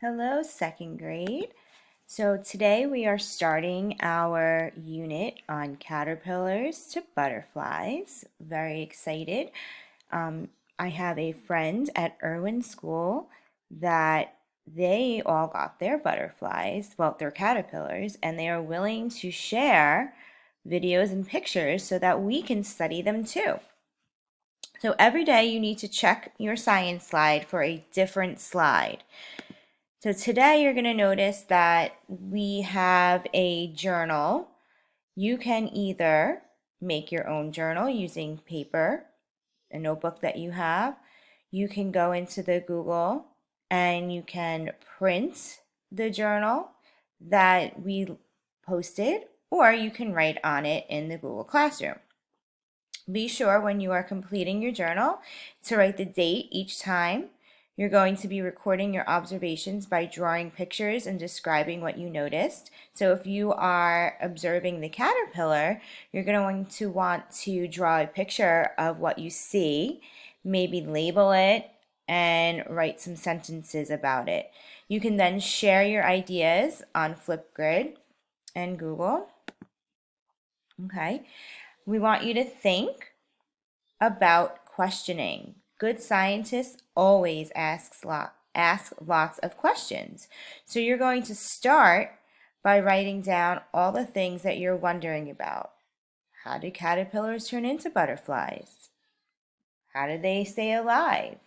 Hello, second grade. So today we are starting our unit on caterpillars to butterflies. Very excited. Um, I have a friend at Irwin School that they all got their butterflies, well, their caterpillars, and they are willing to share videos and pictures so that we can study them too. So every day you need to check your science slide for a different slide. So today you're going to notice that we have a journal. You can either make your own journal using paper, a notebook that you have. You can go into the Google and you can print the journal that we posted, or you can write on it in the Google Classroom. Be sure when you are completing your journal to write the date each time. You're going to be recording your observations by drawing pictures and describing what you noticed. So if you are observing the caterpillar, you're going to want to draw a picture of what you see, maybe label it, and write some sentences about it. You can then share your ideas on Flipgrid and Google. Okay. We want you to think about questioning. Good scientists always ask lots of questions. So you're going to start by writing down all the things that you're wondering about. How do caterpillars turn into butterflies? How do they stay alive?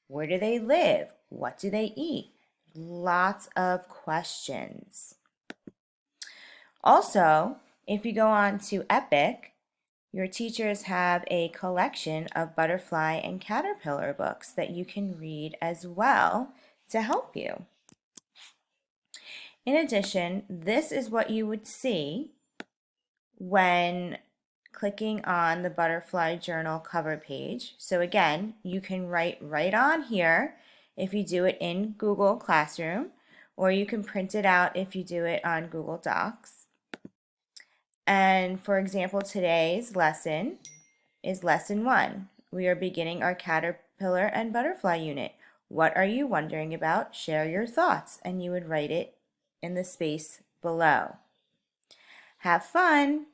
Where do they live? What do they eat? Lots of questions. Also, if you go on to Epic, your teachers have a collection of butterfly and caterpillar books that you can read as well to help you. In addition, this is what you would see when clicking on the Butterfly Journal cover page. So again, you can write right on here if you do it in Google Classroom, or you can print it out if you do it on Google Docs. And for example, today's lesson is lesson 1. We are beginning our caterpillar and butterfly unit. What are you wondering about? Share your thoughts, and you would write it in the space below. Have fun!